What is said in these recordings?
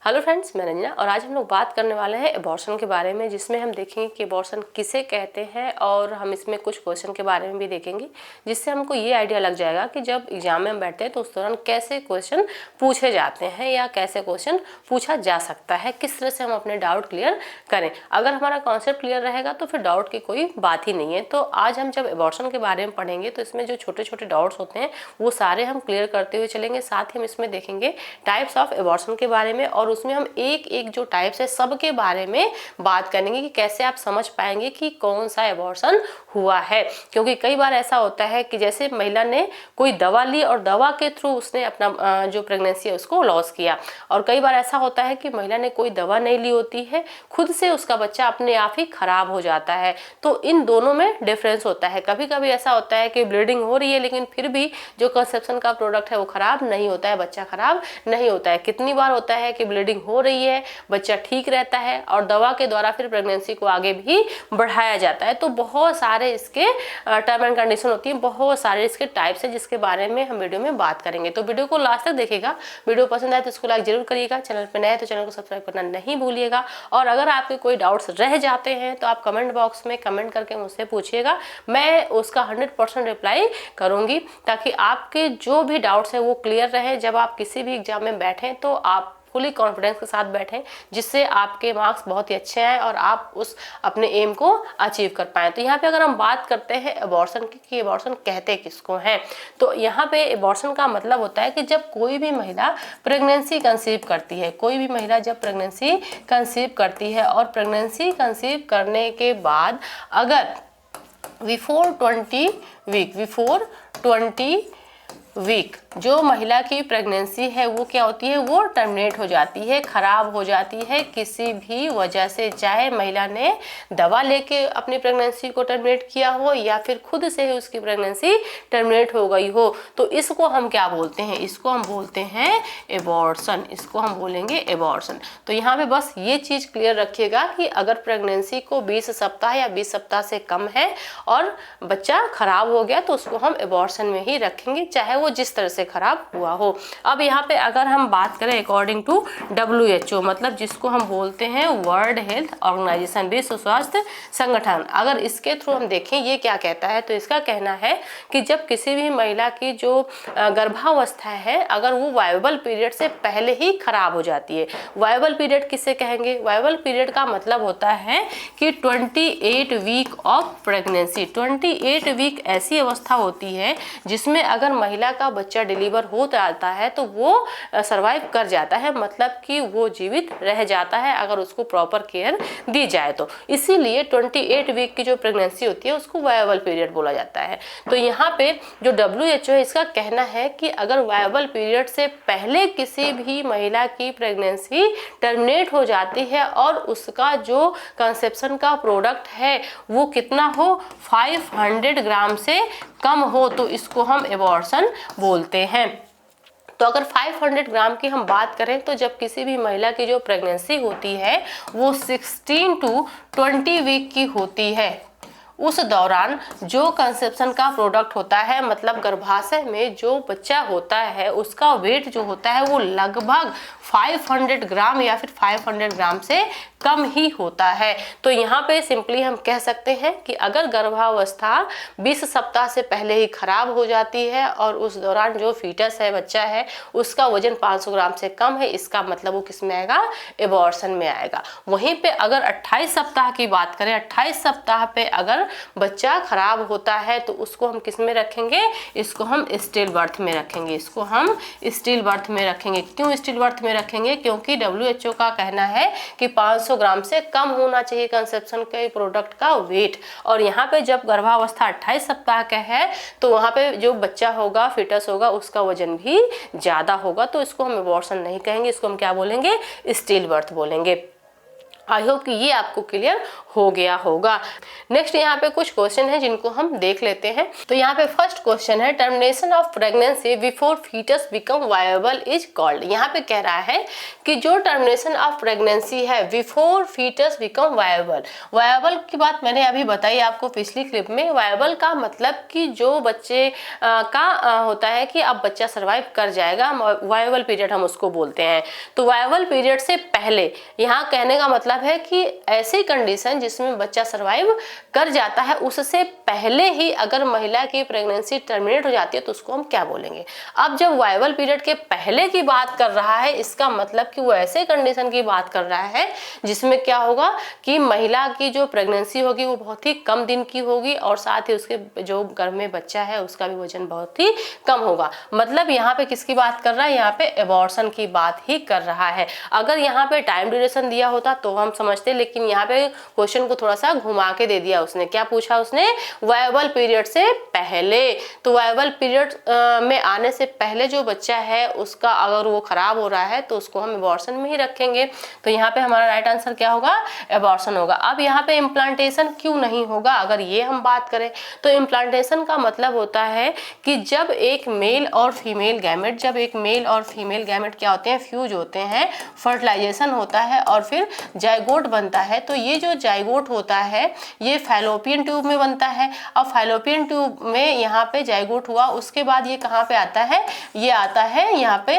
Hello friends, मैं रंजना और आज हम लोग बात करने वाले हैं एबॉर्शन के बारे में, जिसमें हम देखेंगे कि एबॉर्शन किसे कहते हैं और हम इसमें कुछ क्वेश्चन के बारे में भी देखेंगे, जिससे हमको ये आइडिया लग जाएगा कि जब एग्जाम में हम बैठते हैं तो उस दौरान कैसे क्वेश्चन पूछे जाते हैं या कैसे क्वेश्चन पूछा जा सकता है, किस तरह से हम अपने डाउट क्लियर करें। अगर हमारा कॉन्सेप्ट क्लियर रहेगा तो फिर डाउट की कोई बात ही नहीं है। तो आज हम जब एबॉर्शन के बारे में पढ़ेंगे तो इसमें जो छोटे छोटे डाउट्स होते हैं वो सारे हम क्लियर करते हुए चलेंगे। साथ ही हम इसमें देखेंगे टाइप्स ऑफ एबॉर्शन के बारे में और उसमें हम एक एक जो टाइप्स है सब के बारे में बात करेंगे कि कैसे आप समझ पाएंगे कि कौन सा एबॉर्शन हुआ है। क्योंकि कई बार ऐसा होता है कि जैसे महिला ने कोई दवा ली और दवा के थ्रू उसने अपना जो प्रेगनेंसी है उसको लॉस किया, और कई बार ऐसा होता है कि महिला ने कोई दवा नहीं ली होती है, खुद से उसका बच्चा अपने आप ही खराब हो जाता है। तो इन दोनों में डिफरेंस होता है। कभी कभी ऐसा होता है कि ब्लीडिंग हो रही है लेकिन फिर भी जो कंसेप्शन का प्रोडक्ट है वो खराब नहीं होता है, बच्चा खराब नहीं होता है। कितनी बार होता है कि ब्लीडिंग हो रही है, बच्चा ठीक रहता है और दवा के द्वारा फिर प्रेगनेंसी को आगे भी बढ़ाया जाता है। तो बहुत सारे इसके टर्म एंड कंडीशन होती है, बहुत सारे इसके टाइप्स है जिसके बारे में हम वीडियो में बात करेंगे। तो वीडियो को लास्ट तक देखिएगा। वीडियो पसंद आए तो इसको लाइक जरूर करिएगा। चैनल पर नए हैं तो चैनल को सब्सक्राइब करना नहीं भूलिएगा। और अगर आपके कोई डाउट्स रह जाते हैं तो आप कमेंट बॉक्स में कमेंट करके मुझसे पूछिएगा, मैं उसका 100% रिप्लाई करूंगी, ताकि आपके जो भी डाउट्स है वो क्लियर रहे। जब आप किसी भी एग्जाम में बैठें तो आप फुली कॉन्फिडेंस के साथ बैठें, जिससे आपके मार्क्स बहुत ही अच्छे आए और आप उस अपने एम को अचीव कर पाएं। तो यहाँ पे अगर हम बात करते हैं एबॉर्शन की कि एबॉर्शन कहते किसको हैं, तो यहाँ पे एबॉर्शन का मतलब होता है कि जब कोई भी महिला प्रेगनेंसी कंसीव करती है, कोई भी महिला जब प्रेगनेंसी कंसीव करती है और प्रेगनेंसी कंसीव करने के बाद अगर बिफोर 20 वीक जो महिला की प्रेगनेंसी है वो क्या होती है, वो टर्मिनेट हो जाती है, खराब हो जाती है किसी भी वजह से। चाहे महिला ने दवा लेके अपनी प्रेगनेंसी को टर्मिनेट किया हो या फिर खुद से ही उसकी प्रेगनेंसी टर्मिनेट हो गई हो, तो इसको हम क्या बोलते हैं, इसको हम बोलते हैं एबॉर्शन। इसको हम बोलेंगे एबॉर्शन। तो यहाँ पे बस ये चीज क्लियर रखिएगा कि अगर प्रेगनेंसी को 20 सप्ताह या 20 सप्ताह से कम है और बच्चा खराब हो गया तो उसको हम एबॉर्शन में ही रखेंगे, चाहे वो जिस तरह से खराब हुआ हो। अब यहाँ पे अगर हम बात करें अकॉर्डिंग टू WHO, मतलब जिसको हम बोलते हैं वर्ल्ड हेल्थ ऑर्गेनाइजेशन, विश्व स्वास्थ्य संगठन, अगर इसके थ्रू हम देखें ये क्या कहता है, तो इसका कहना है कि जब किसी भी महिला की जो गर्भावस्था है अगर वो वायबल पीरियड से पहले ही खराब हो जाती है। वायबल पीरियड किसे कहेंगे, वायबल पीरियड का मतलब होता है कि 28 वीक ऑफ प्रेगनेंसी। 28 वीक ऐसी अवस्था होती है जिसमें अगर महिला का बच्चा डिलीवर हो जाता है तो वो सरवाइव कर जाता है, मतलब कि वो जीवित रह जाता है अगर उसको प्रॉपर केयर दी जाए तो। इसीलिए 28 वीक की जो प्रेगनेंसी होती है उसको वायबल पीरियड बोला जाता है। तो यहाँ पे जो WHO है इसका कहना है कि अगर वायबल पीरियड से पहले किसी भी महिला की प्रेगनेंसी टर्मिनेट हो जाती है और उसका जो कंसेप्शन का प्रोडक्ट है वो कितना हो, 500 ग्राम से कम हो, तो इसको हम एबॉर्शन बोलते हैं। तो अगर 500 ग्राम की हम बात करें तो जब किसी भी महिला की जो प्रेगनेंसी होती है वो 16 to 20 वीक की होती है, उस दौरान जो कंसेप्शन का प्रोडक्ट होता है, मतलब गर्भाशय में जो बच्चा होता है उसका वेट जो होता है वो लगभग 500 ग्राम या फिर 500 ग्राम से कम ही होता है। तो यहाँ पे सिंपली हम कह सकते हैं कि अगर गर्भावस्था 20 सप्ताह से पहले ही खराब हो जाती है और उस दौरान जो फीटस है, बच्चा है, उसका वजन 500 ग्राम से कम है, इसका मतलब वो किस में आएगा, एबॉर्शन में आएगा। वहीं पे अगर 28 सप्ताह की बात करें, 28 सप्ताह पे अगर बच्चा खराब होता है तो उसको हम किस में रखेंगे, इसको हम स्टिल बर्थ में रखेंगे। इसको हम स्टिल बर्थ में रखेंगे। क्यों स्टिल बर्थ में रखेंगे, क्योंकि WHO का कहना है कि 500 ग्राम से कम होना चाहिए कंसेप्शन के प्रोडक्ट का वेट। और यहाँ पे जब गर्भावस्था 28 सप्ताह का है तो वहाँ पे जो बच्चा होगा, फीटस होगा, उसका वजन भी ज्यादा होगा, तो इसको हम एबॉर्शन नहीं कहेंगे, इसको हम क्या बोलेंगे, स्टिल बर्थ बोलेंगे। आई होप कि ये आपको क्लियर हो गया होगा। नेक्स्ट यहाँ पे कुछ क्वेश्चन है जिनको हम देख लेते हैं। तो यहाँ पे फर्स्ट क्वेश्चन है, termination of pregnancy before foetus become viable is called. यहाँ पे कह रहा है कि जो टर्मिनेशन ऑफ प्रेगनेंसी है before foetus become viable, viable की बात मैंने अभी बताई आपको पिछली क्लिप में। वायबल का मतलब कि जो बच्चे का होता है कि अब बच्चा सर्वाइव कर जाएगा, वायबल पीरियड हम उसको बोलते हैं। तो वायबल पीरियड से पहले, यहाँ कहने का मतलब है कि ऐसी कंडीशन जिसमें बच्चा सरवाइव कर जाता है उससे पहले ही अगर महिला की प्रेगनेंसी टर्मिनेट हो जाती है तो उसको हम क्या बोलेंगे। अब जब वायबल पीरियड के पहले की बात कर रहा है, इसका मतलब कि वो ऐसे कंडीशन की बात कर रहा है जिसमें क्या होगा कि महिला की जो प्रेगनेंसी होगी वो बहुत ही कम दिन की होगी और साथ ही उसके जो गर्भ में बच्चा है उसका भी वजन बहुत ही कम होगा। मतलब यहाँ पे किसकी बात कर रहा है, यहाँ पे एबॉर्शन की बात ही कर रहा है। अगर यहाँ पे टाइम ड्यूरेशन दिया होता तो हम समझते, लेकिन यहाँ पे क्वेश्चन को थोड़ा सा घुमा के दे दिया उसने। क्या पूछा उसने, वायबल पीरियड से पहले। तो वायबल पीरियड में आने से पहले जो बच्चा है उसका अगर वो खराब हो रहा है तो उसको हम एबॉर्शन में ही रखेंगे। तो यहाँ पे हमारा राइट आंसर क्या होगा, एबॉर्शन होगा। अब यहाँ पे इम्प्लांटेशन क्यों नहीं होगा, अगर ये हम बात करें तो इम्प्लांटेशन का मतलब होता है कि जब एक मेल और फीमेल गैमेट, जब एक मेल और फीमेल गैमेट क्या होते हैं, फ्यूज होते हैं, फर्टिलाइजेशन होता है और फिर जाइगोट बनता है। तो ये जो जाइगोट होता है ये फैलोपियन ट्यूब में बनता है। अब फैलोपियन ट्यूब में यहाँ पे जाइगोट हुआ, उसके बाद ये कहाँ पे आता है, ये आता है यहाँ पे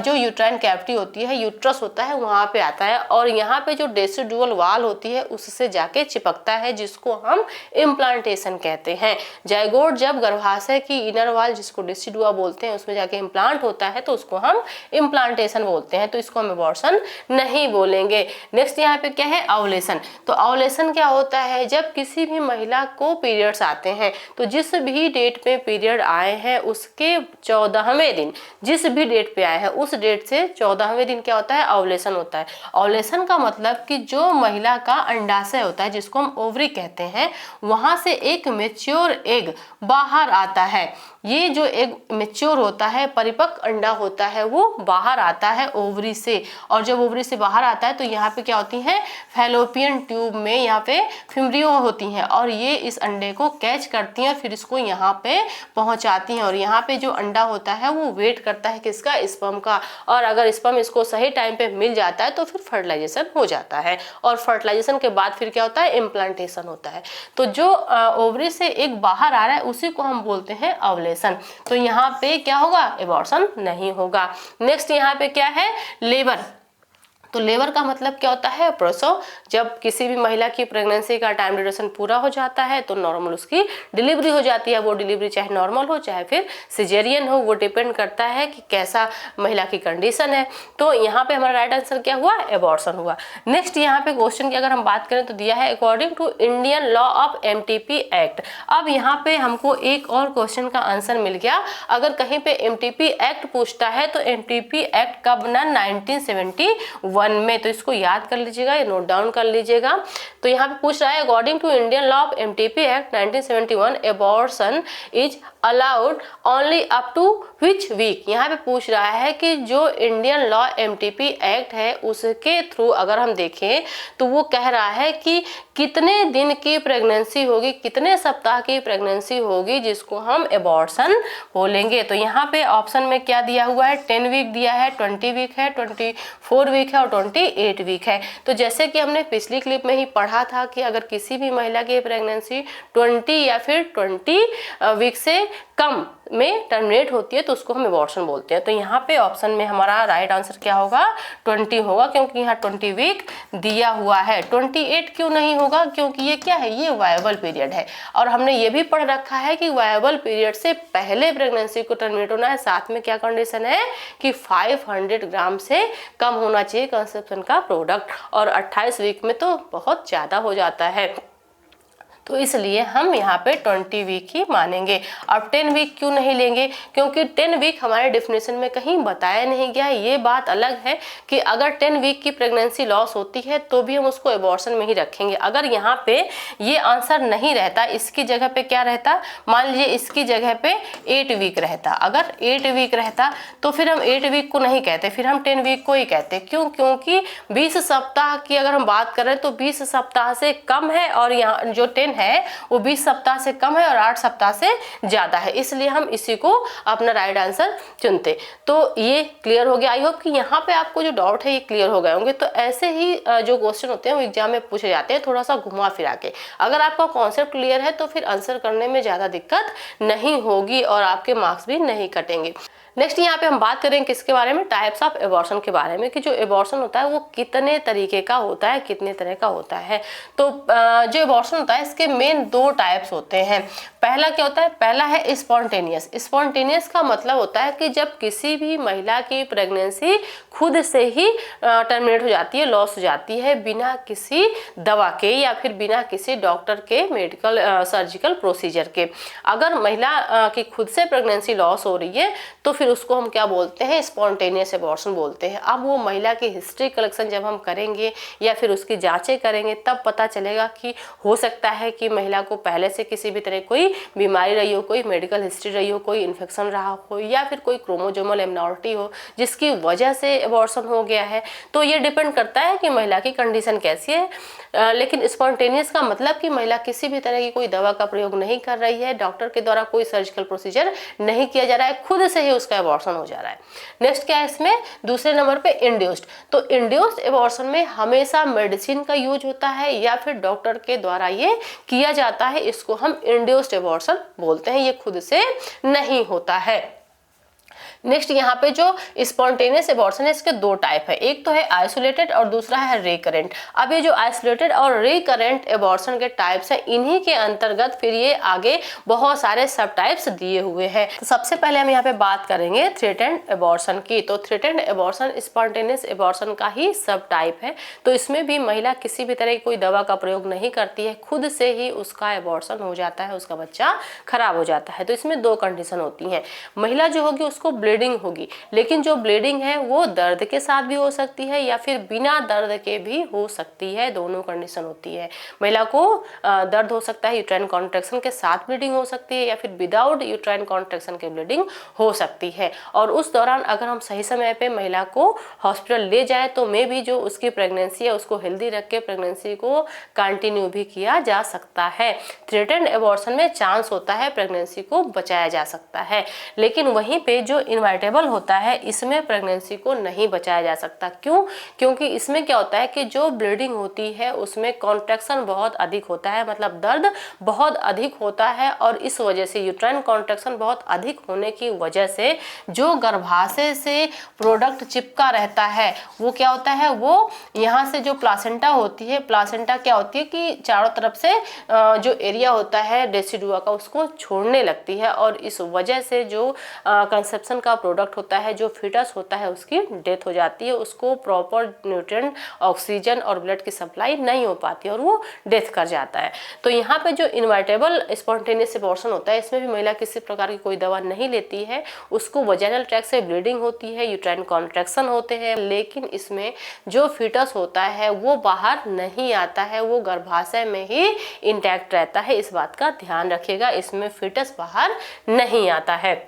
जो यूट्राइन कैविटी होती है, यूट्रस होता है, वहाँ पे आता है और यहाँ पे जो डेसिडुअल वाल होती है उससे जाके चिपकता है, जिसको हम इम्प्लांटेशन कहते हैं। जाइगोट जब गर्भाशय की इनर वाल जिसको डेसिडुआ बोलते हैं उसमें जाके इम्प्लांट होता है तो उसको हम इम्प्लांटेशन बोलते हैं। तो इसको हम एबॉर्शन नहीं बोलेंगे। नेक्स्ट यहाँ पे क्या है, ओवुलेशन। तो ओवुलेशन क्या होता है, जब किसी भी महिला को पीरियड्स आते हैं तो जिस भी डेट पे पीरियड आए हैं उसके 14वें दिन, जिस भी डेट पे आए हैं उस डेट से 14वें दिन क्या होता है, ओवुलेशन होता है। ओवुलेशन का मतलब कि जो महिला का अंडाशय होता है जिसको हम ओवरी कहते हैं, वहां से एक मेच्योर एग बाहर आता है। ये जो एग मेच्योर होता है, परिपक्व अंडा होता है, वो बाहर आता है ओवरी से। और जब ओवरी से बाहर आता है तो यहाँ पे क्या होती है, फैलोपियन ट्यूब में यहाँ पे फिम्ब्रियो होती हैं और ये इस अंडे को कैच करती हैं, फिर इसको यहाँ पे पहुंचाती हैं। और यहाँ पे जो अंडा होता है वो वेट करता है किसका, स्पर्म का। और अगर स्पर्म इसको सही टाइम पे मिल जाता है तो फिर फर्टिलाइजेशन हो जाता है और फर्टिलाइजेशन के बाद फिर क्या होता है, इम्प्लांटेशन होता है। तो जो ओवरी से एक बाहर आ रहा है उसी को हम बोलते हैं ओवुलेशन। तो यहाँ पे क्या होगा, एबॉर्शन नहीं होगा। नेक्स्ट यहाँ पे क्या है, लेबर। तो लेबर का मतलब क्या होता है, प्रसव। जब किसी भी महिला की प्रेगनेंसी का टाइम ड्यूरेशन पूरा हो जाता है तो नॉर्मल उसकी डिलीवरी हो जाती है। वो डिलीवरी चाहे नॉर्मल हो चाहे फिर सिजेरियन हो, वो डिपेंड करता है कि कैसा महिला की कंडीशन है। तो यहाँ पे हमारा राइट आंसर क्या हुआ, एबॉर्शन हुआ। नेक्स्ट यहाँ पे क्वेश्चन की अगर हम बात करें तो दिया है according to Indian law of MTP act. अब यहाँ पे हमको एक और क्वेश्चन का आंसर मिल गया। अगर कहीं पे MTP एक्ट पूछता है तो MTP एक्ट कब बना, 1971 में। तो इसको याद कर लीजिएगा, ये नोट डाउन कर लीजिएगा। तो यहाँ पे पूछ रहा है according to Indian law of MTP act 1971 abortion is allowed only up to which week. यहाँ पे पूछ रहा है कि जो इंडियन लॉ MTP एक्ट है उसके थ्रू अगर हम देखें तो वो कह रहा है कि कितने दिन की प्रेगनेंसी होगी, कितने सप्ताह की प्रेगनेंसी होगी जिसको हम एबॉर्शन बोलेंगे। तो यहाँ पे ऑप्शन में क्या दिया हुआ है, 10 वीक दिया है, 20 वीक है, 24 वीक है और 28 वीक है। तो जैसे कि हमने पिछली क्लिप में ही पढ़ा था कि अगर किसी भी महिला की प्रेगनेंसी 20 या फिर 20 वीक से कम में टर्मिनेट होती है तो उसको हम एबॉर्शन बोलते हैं। तो यहाँ पे ऑप्शन में हमारा राइट आंसर क्या होगा, 20 होगा, क्योंकि यहाँ 20 वीक दिया हुआ है। 28 क्यों नहीं होगा, क्योंकि ये क्या है, ये वायबल पीरियड है और हमने ये भी पढ़ रखा है कि वायबल पीरियड से पहले प्रेगनेंसी को टर्मिनेट होना है। साथ में क्या कंडीशन है कि 500 ग्राम से कम होना चाहिए कंसेप्शन का प्रोडक्ट, और 28 वीक में तो बहुत ज़्यादा हो जाता है। तो इसलिए हम यहाँ पे 20 वीक ही मानेंगे। अब 10 वीक क्यों नहीं लेंगे? क्योंकि 10 वीक हमारे डिफिनेशन में कहीं बताया नहीं गया। ये बात अलग है कि अगर 10 वीक की प्रेगनेंसी लॉस होती है तो भी हम उसको एबॉर्शन में ही रखेंगे। अगर यहाँ पे ये आंसर नहीं रहता, इसकी जगह पे क्या रहता, मान लीजिए इसकी जगह पे 8 वीक रहता, अगर 8 वीक रहता तो फिर हम 8 वीक को नहीं कहते, फिर हम 10 वीक को ही कहते। क्यों? क्योंकि 20 सप्ताह की अगर हम बात करें तो 20 सप्ताह से कम है और यहाँ जो 10 है वो 20 सप्ताह से कम है और 8 सप्ताह से ज्यादा है, इसलिए हम इसी को अपना राइट आंसर चुनते। तो ये क्लियर हो गया। आई होप कि यहाँ पे आपको जो डाउट है ये क्लियर हो गए होंगे। तो ऐसे ही जो क्वेश्चन होते हैं वो एग्जाम में पूछे जाते हैं, थोड़ा सा घुमा फिरा के। अगर आपका कॉन्सेप्ट क्लियर है तो फिर आंसर करने में ज्यादा दिक्कत नहीं होगी और आपके मार्क्स भी नहीं कटेंगे। नेक्स्ट यहाँ पे हम बात करेंगे किसके बारे में, टाइप्स ऑफ एबॉर्शन के बारे में, कि जो एबॉर्शन होता है वो कितने तरीके का होता है, कितने तरह का होता है। तो जो एबॉर्शन होता है इसके मेन 2 टाइप्स होते हैं। पहला क्या होता है? पहला है स्पॉन्टेनियस। स्पॉन्टेनियस का मतलब होता है कि जब किसी भी महिला की प्रेगनेंसी खुद से ही टर्मिनेट हो जाती है, लॉस हो जाती है, बिना किसी दवा के या फिर बिना किसी डॉक्टर के मेडिकल सर्जिकल प्रोसीजर के। अगर महिला की खुद से प्रेगनेंसी लॉस हो रही है तो फिर उसको हम क्या बोलते हैं? स्पॉन्टेनियस एबॉर्शन बोलते हैं। अब वो महिला की हिस्ट्री कलेक्शन जब हम करेंगे या फिर उसकी जांचें करेंगे तब पता चलेगा कि हो सकता है कि महिला को पहले से किसी भी तरह कोई बीमारी रही हो, कोई मेडिकल हिस्ट्री रही हो, कोई इन्फेक्शन रहा हो या फिर कोई क्रोमोसोमल एबनॉर्मलिटी हो जिसकी वजह से एबॉर्शन हो गया है। तो ये डिपेंड करता है कि महिला की कंडीशन कैसी है। लेकिन स्पॉन्टेनियस का मतलब कि महिला किसी भी तरह की कोई दवा का प्रयोग नहीं कर रही है, डॉक्टर के द्वारा कोई सर्जिकल प्रोसीजर नहीं किया जा रहा है, खुद से ही उसका एबॉर्शन हो जा रहा है। नेक्स्ट क्या है इसमें? दूसरे नंबर पे इंड्यूस्ड। तो इंड्यूस्ड एबॉर्शन में हमेशा मेडिसिन का यूज होता है या फिर डॉक्टर के द्वारा ये किया जाता है, इसको हम इंड्यूस्ड एबॉर्शन बोलते हैं, ये खुद से नहीं होता है। नेक्स्ट यहाँ पे जो स्पॉन्टेनियस एबॉर्शन है इसके 2 टाइप है, एक तो है आइसोलेटेड और दूसरा है रिकरेंट। अब ये जो आइसोलेटेड और रिकरेंट एबॉर्शन के टाइप्स हैं, इन्हीं के अंतर्गत फिर ये आगे बहुत सारे सब टाइप्स दिए हुए हैं। तो सबसे पहले हम यहाँ पे बात करेंगे थ्रेटेंड एबॉर्शन की। तो थ्रेटेंड एबॉर्शन स्पॉन्टेनियस एबॉर्शन का ही सब टाइप है। तो इसमें भी महिला किसी भी तरह की कोई दवा का प्रयोग नहीं करती है, खुद से ही उसका एबॉर्शन हो जाता है, उसका बच्चा खराब हो जाता है। तो इसमें 2 कंडीशन होती हैं। महिला जो होगी उसको ब्लीडिंग होगी, लेकिन जो ब्लीडिंग है वो दर्द के साथ भी हो सकती है या फिर बिना दर्द के भी हो सकती है, दोनों कंडीशन होती है। महिला को दर्द हो सकता है, यूट्राइन कॉन्ट्रैक्शन के साथ ब्लीडिंग हो सकती है या फिर विदाउट यूट्राइन कॉन्ट्रैक्शन के ब्लीडिंग हो सकती है। और उस दौरान अगर हम सही समय पे महिला को हॉस्पिटल ले जाए तो मे भी जो उसकी प्रेगनेंसी है उसको हेल्दी रख के प्रेगनेंसी को कंटिन्यू भी किया जा सकता है। थ्रेटेंड एबॉर्शन में चांस होता है प्रेगनेंसी को बचाया जा सकता है, लेकिन वहीं पे जो इनवाइटेबल होता है इसमें प्रेगनेंसी को नहीं बचाया जा सकता। क्यों? क्योंकि इसमें क्या होता है कि जो ब्लीडिंग होती है उसमें कॉन्ट्रैक्शन बहुत अधिक होता है, मतलब दर्द बहुत अधिक होता है और इस वजह से यूट्राइन कॉन्ट्रैक्शन बहुत अधिक होने की वजह से जो गर्भाशय से प्रोडक्ट चिपका रहता है वो क्या होता है, वो यहाँ से जो प्लासेंटा होती है, प्लासेंटा क्या होती है कि चारों तरफ से जो एरिया होता है डेसिडुआ का उसको छोड़ने लगती है और इस वजह से जो कंसेप्शन का प्रोडक्ट होता है, जो फीटस होता है, उसकी डेथ हो जाती है। उसको प्रॉपर न्यूट्रिएंट, ऑक्सीजन और ब्लड की सप्लाई नहीं हो पाती और वो डेथ कर जाता है। तो यहाँ पे जो इनवाइटेबल स्पॉन्टेनियस एबॉर्शन होता है इसमें भी महिला किसी प्रकार की कोई दवा नहीं लेती है, उसको वजाइनल ट्रैक्ट से ब्लीडिंग होती है, यूट्राइन कॉन्ट्रैक्शन होते हैं, लेकिन इसमें जो फीटस होता है वो बाहर नहीं आता है, वो गर्भाशय में ही इंटैक्ट रहता है। इस बात का ध्यान रखिएगा, इसमें फीटस बाहर नहीं आता है।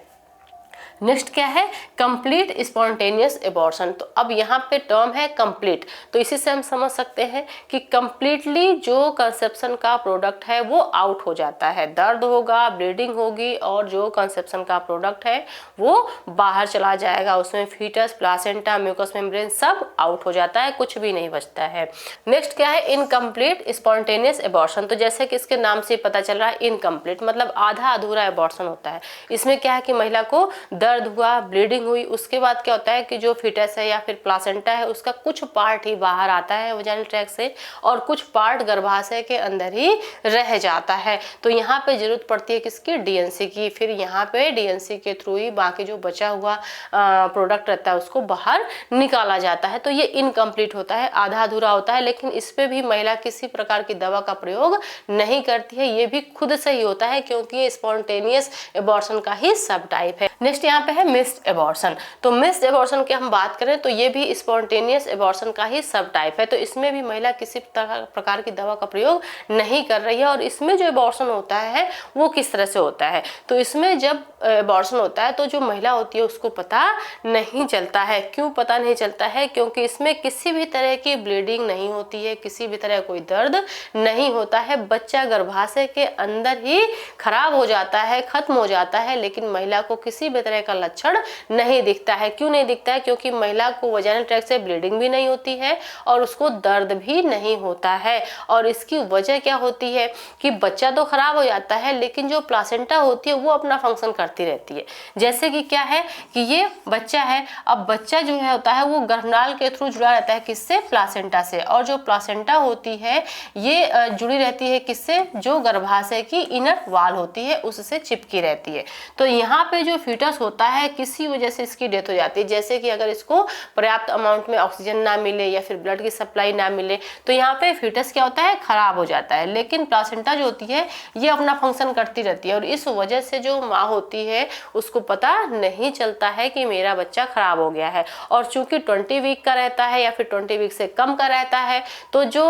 नेक्स्ट क्या है? Complete spontaneous abortion. तो अब यहाँ पे टर्म है कंप्लीट, तो इसी से हम समझ सकते हैं कि कंप्लीटली जो कंसेप्शन का प्रोडक्ट है वो आउट हो जाता है, दर्द होगा, ब्लीडिंग होगी और जो कंसेप्शन का प्रोडक्ट है वो बाहर चला जाएगा, उसमें फीटस, प्लासेंटा, म्यूकस मेम्ब्रेन सब आउट हो जाता है, कुछ भी नहीं बचता है। नेक्स्ट क्या है? Incomplete spontaneous abortion. तो जैसे कि इसके नाम से पता चल रहा है इनकम्प्लीट मतलब आधा अधूरा एबॉर्शन होता है। इसमें क्या है कि महिला को दर्द दर्द हुआ, ब्लीडिंग हुई, उसके बाद क्या होता है कि जो फीटस है या फिर प्लासेंटा है उसका कुछ पार्ट ही बाहर आता है वजाइनल ट्रैक्ट से और कुछ पार्ट गर्भाशय के अंदर ही रह जाता है। तो यहाँ पे जरूरत पड़ती है किसकी, डीएनसी की। फिर यहाँ पे डीएनसी के थ्रू ही बाकी जो बचा हुआ प्रोडक्ट रहता है उसको बाहर निकाला जाता है। तो ये इनकम्प्लीट होता है, आधा अधूरा होता है, लेकिन इस पे भी महिला किसी प्रकार की दवा का प्रयोग नहीं करती है। ये भी खुद से ही होता है क्योंकि ये स्पॉन्टेनियस एबॉर्शन का ही सब टाइप है। नेक्स्ट यहाँ पे है मिस्ड एबॉर्शन। तो मिस्ड एबॉर्शन की हम बात करें तो ये भी स्पॉन्टेनियस एबॉर्शन का ही सब टाइप है। तो इसमें भी महिला किसी प्रकार की दवा का प्रयोग नहीं कर रही है। और इसमें जो एबॉर्शन होता है वो किस तरह से होता है, तो इसमें जब एबॉर्शन होता है तो जो महिला होती है उसको पता नहीं चलता है। क्यों पता नहीं चलता है, क्योंकि इसमें किसी भी तरह की ब्लीडिंग नहीं होती है, किसी भी तरह कोई दर्द नहीं होता है। बच्चा गर्भाशय के अंदर ही खराब हो जाता है, खत्म हो जाता है, लेकिन महिला को किसी भी तरह का लक्षण नहीं दिखता है। क्यों नहीं दिखता है, क्योंकि महिला को वजाइनल ट्रैक्ट से ब्लीडिंग भी नहीं होती है और उसको दर्द भी नहीं होता है। और इसकी वजह क्या होती है कि बच्चा तो खराब हो जाता है लेकिन जो प्लासेंटा होती है वो अपना फंक्शन करती रहती है। जैसे कि क्या है कि ये बच्चा है, अब बच्चा जो है होता है वो गर्भनाल के थ्रू जुड़ा रहता है किससे, प्लासेंटा से। और जो प्लासेंटा होती है ये जुड़ी रहती है किससे, जो गर्भाशय की इनर वाल होती है उससे चिपकी रहती है। तो यहाँ पे जो फीटस होता है किसी वजह से इसकी डेथ हो जाती है, जैसे कि अगर इसको पर्याप्त अमाउंट में ऑक्सीजन ना मिले या फिर ब्लड की सप्लाई ना मिले तो यहाँ पे फीटस क्या होता है, खराब हो जाता है। लेकिन प्लासेंटा जो होती है ये अपना फंक्शन करती रहती है और इस वजह से जो माँ होती है उसको पता नहीं चलता है कि मेरा बच्चा खराब हो गया है। और चूंकि 20 वीक का रहता है या फिर 20 वीक से कम का रहता है तो जो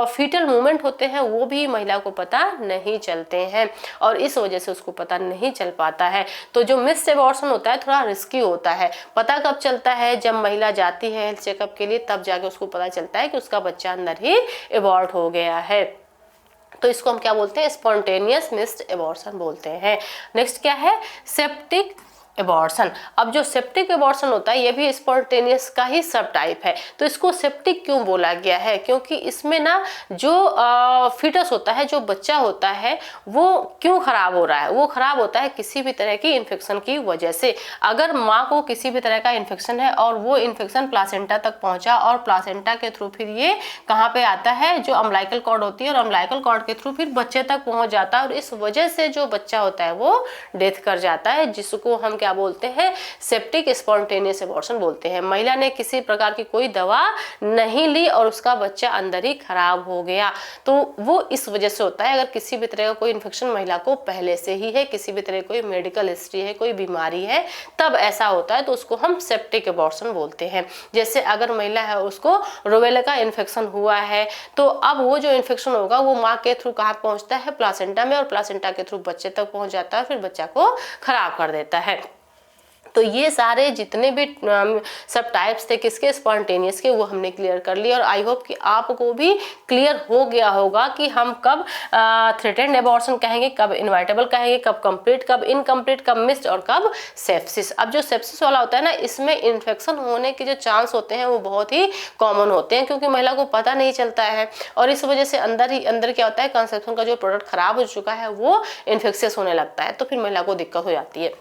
फीटल मूवमेंट होते हैं वो भी महिला को पता नहीं चलते हैं और इस वजह से उसको पता नहीं चल पाता है। तो जो मिस्ड एबॉर्शन होता है थोड़ा रिस्की होता है। पता कब चलता है, जब महिला जाती है हेल्थ चेकअप के लिए, तब जाके उसको पता चलता है कि उसका बच्चा अंदर ही एबॉर्ट हो गया है। तो इसको हम क्या बोलते हैं, स्पॉन्टेनियस मिस्ड एबॉर्शन बोलते हैं। नेक्स्ट क्या है, सेप्टिक एबॉर्शन। अब जो सेप्टिक एबॉर्शन होता है ये भी स्पॉन्टेनियस का ही सब टाइप है। तो इसको सेप्टिक क्यों बोला गया है, क्योंकि इसमें ना जो फीटस होता है, जो बच्चा होता है वो क्यों खराब हो रहा है, वो खराब होता है किसी भी तरह की इन्फेक्शन की वजह से। अगर माँ को किसी भी तरह का इन्फेक्शन है और वो इन्फेक्शन प्लासेंटा तक पहुंचा और प्लासेंटा के थ्रू फिर ये कहाँ पे आता है, जो अम्बिलिकल कॉर्ड होती है और अम्बिलिकल कॉर्ड के थ्रू फिर बच्चे तक पहुंच जाता है और इस वजह से जो बच्चा होता है वो डेथ कर जाता है, जिसको हम क्या बोलते हैं, सेप्टिक स्पॉन्टेनियस एबॉर्शन बोलते हैं। महिला ने किसी प्रकार की कोई दवा नहीं ली और उसका बच्चा अंदर ही खराब हो गया, तो वो इस वजह से होता है। अगर किसी भी तरह का कोई इन्फेक्शन महिला को पहले से ही है, किसी भी तरह कोई मेडिकल हिस्ट्री है, कोई बीमारी है, तब ऐसा होता है तो उसको हम सेप्टिक एबॉर्शन बोलते हैं। जैसे अगर महिला है उसको रूबेला का इन्फेक्शन हुआ है तो अब वो जो इन्फेक्शन होगा वो माँ के थ्रू कहाँ पहुंचता है, प्लासेंटा में, और प्लासेंटा के थ्रू बच्चे तक पहुंच जाता है, फिर बच्चा को खराब कर देता है। तो ये सारे जितने भी सब टाइप्स थे किसके, स्पॉन्टेनियस के, वो हमने क्लियर कर लिया। और आई होप कि आपको भी क्लियर हो गया होगा कि हम कब थ्रेटेंड एबॉर्शन कहेंगे, कब इनवाइटेबल कहेंगे, कब कंप्लीट, कब इनकम्प्लीट, कब मिस्ड और कब सेप्सिस। अब जो सेप्सिस वाला होता है ना, इसमें इन्फेक्शन होने के जो चांस होते हैं वो बहुत ही कॉमन होते हैं क्योंकि महिला को पता नहीं चलता है और इस वजह से अंदर ही अंदर क्या होता है, कंसेप्शन का जो प्रोडक्ट खराब हो चुका है वो इन्फेक्शियस होने लगता है, तो फिर महिला को दिक्कत हो जाती है।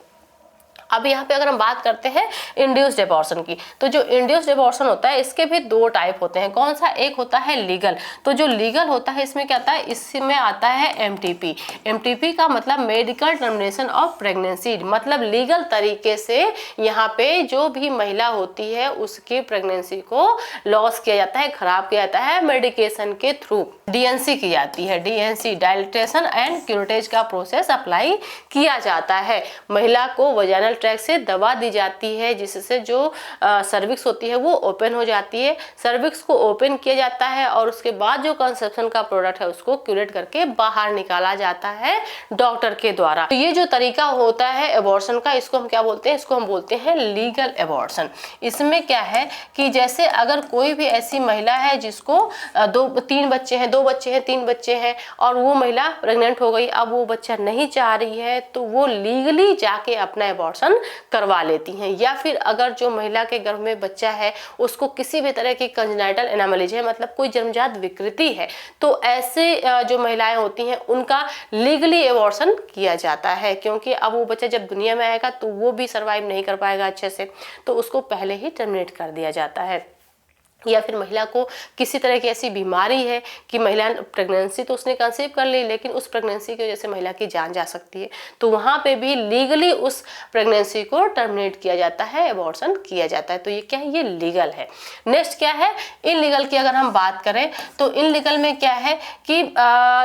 अब यहाँ पे अगर हम बात करते हैं इंड्यूस्ड एबॉर्शन की, तो जो इंड्यूस्ड एबॉर्शन होता है इसके भी दो टाइप होते हैं। कौन सा, एक होता है लीगल। तो जो लीगल होता है इसमें क्या आता है, इसमें आता है एमटीपी। एमटीपी का मतलब मेडिकल टर्मिनेशन ऑफ प्रेगनेंसी, मतलब लीगल तरीके से यहाँ पे जो भी महिला होती है उसकी प्रेगनेंसी को लॉस किया जाता है, खराब किया जाता है मेडिकेशन के थ्रू। डीएनसी की जाती है, डीएनसी डायलेटेशन एंड क्यूरेटेज का प्रोसेस अप्लाई किया जाता है। महिला को वजाइनल ट्रैक्ट से दवा दी जाती है जिससे जो सर्विक्स होती है वो ओपन हो जाती है। सर्विक्स को ओपन किया जाता है और उसके बाद जो कंसेप्शन का प्रोडक्ट है उसको क्यूरेट करके बाहर निकाला जाता है डॉक्टर के द्वारा। तो ये जो तरीका होता है एबॉर्शन का, इसको हम क्या बोलते हैं, इसको हम बोलते हैं लीगल एबॉर्शन। इसमें क्या है कि जैसे अगर कोई भी ऐसी महिला है जिसको दो बच्चे हैं, 3 बच्चे हैं और वो महिला प्रेग्नेंट हो गई, अब वो बच्चा नहीं चाह रही है तो वो लीगली जाके अपना एबॉर्शन एबॉर्शन करवा लेती हैं। या फिर अगर जो महिला के गर्भ में बच्चा है उसको किसी भी तरह की कंजेनाइटल एनोमलीज है, मतलब कोई जन्मजात विकृति है, तो ऐसे जो महिलाएं होती हैं उनका लीगली एबॉर्शन किया जाता है, क्योंकि अब वो बच्चा जब दुनिया में आएगा तो वो भी सर्वाइव नहीं कर पाएगा अच्छे से, तो उसको पहले ही टर्मिनेट कर दिया जाता है। या फिर महिला को किसी तरह की ऐसी बीमारी है कि महिला प्रेगनेंसी तो उसने कंसीव कर ली, लेकिन उस प्रेगनेंसी की वजह से महिला की जान जा सकती है, तो वहाँ पे भी लीगली उस प्रेगनेंसी को टर्मिनेट किया जाता है, एबॉर्शन किया जाता है। तो ये क्या है, ये लीगल है। नेक्स्ट क्या है, इनलीगल की अगर हम बात करें तो इनलीगल में क्या है कि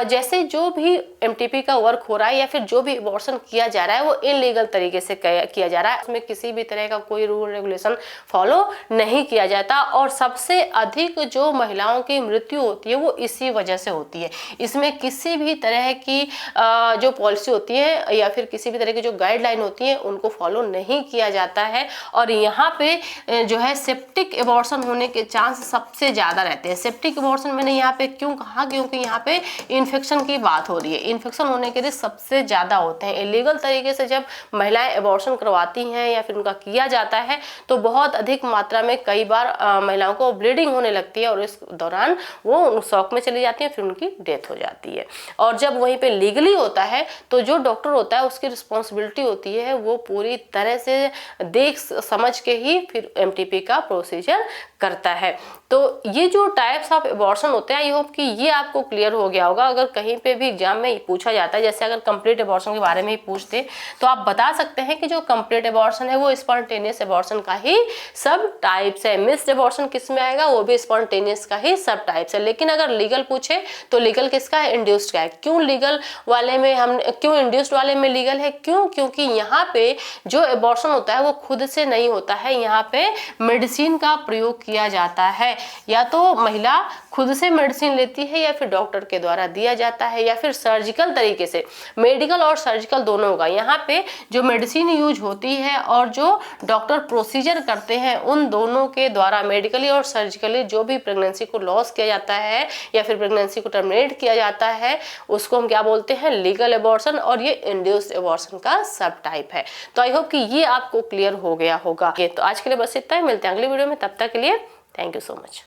जैसे जो भी एमटीपी का वर्क हो रहा है या फिर जो भी एबॉर्शन किया जा रहा है वो इनलीगल तरीके से किया जा रहा है, उसमें किसी भी तरह का कोई रूल रेगुलेशन फॉलो नहीं किया जाता। और सबसे अधिक जो महिलाओं की मृत्यु होती है वो इसी वजह से होती है। इसमें किसी भी तरह की जो पॉलिसी होती है या फिर किसी भी तरह की जो गाइडलाइन होती है उनको फॉलो नहीं किया जाता है। और यहाँ पे जो है सेप्टिक एबॉर्शन होने के चांस सबसे ज़्यादा रहते हैं। सेप्टिक एबॉर्शन मैंने यहाँ पे क्यों कहा, क्योंकि यहाँ पे इन्फेक्शन की बात हो रही है, इन्फेक्शन होने के रिस्क सबसे ज़्यादा होते हैं। इलीगल तरीके से जब महिलाएं एबॉर्शन करवाती हैं या फिर उनका किया जाता है तो बहुत अधिक मात्रा में कई बार महिलाओं को ब्लीडिंग होने लगती है और इस दौरान वो शॉक में चली जाती है, फिर उनकी डेथ हो जाती है। और जब वहीं पे लीगली होता है तो जो डॉक्टर होता है उसकी रिस्पॉन्सिबिलिटी होती है वो पूरी तरह से देख समझ के ही फिर एमटीपी का प्रोसीजर करता है। तो ये जो टाइप्स ऑफ एबॉर्शन होते हैं, आई होप कि ये आपको क्लियर हो गया होगा। अगर कहीं पे भी एग्जाम में पूछा जाता है, जैसे अगर कंप्लीट एबॉर्शन के बारे में ही पूछते तो आप बता सकते हैं कि जो कंप्लीट एबॉर्शन है वो स्पॉन्टेनियस एबॉर्शन का ही सब टाइप्स है। मिस्ड एबॉर्शन किस में आएगा, वो भी स्पॉन्टेनियस का ही सब टाइप्स है। लेकिन अगर लीगल पूछे तो लीगल किसका है, इंड्यूस्ड का है। क्यों लीगल वाले में हम क्यों इंड्यूस्ड वाले में लीगल है, क्योंकि यहाँ पे जो एबॉर्शन होता है वो खुद से नहीं होता है, यहाँ पे मेडिसिन का प्रयोग किया जाता है। या तो महिला खुद से मेडिसिन लेती है या फिर डॉक्टर के द्वारा दिया जाता है या फिर सर्जिकल तरीके से, मेडिकल और सर्जिकल दोनों होगा। यहाँ पे जो मेडिसिन यूज होती है और जो डॉक्टर प्रोसीजर करते हैं उन दोनों के द्वारा मेडिकली और सर्जिकली जो भी प्रेगनेंसी को लॉस किया जाता है या फिर प्रेगनेंसी को टर्मिनेट किया जाता है उसको हम क्या बोलते हैं, लीगल एबॉर्शन। और ये इंड्यूस्ड एबॉर्शन का सब टाइप है। तो आई होप कि ये आपको क्लियर हो गया होगा। तो आज के लिए बस इतना ही, मिलते हैं अगली वीडियो में, तब तक के लिए थैंक यू सो मच।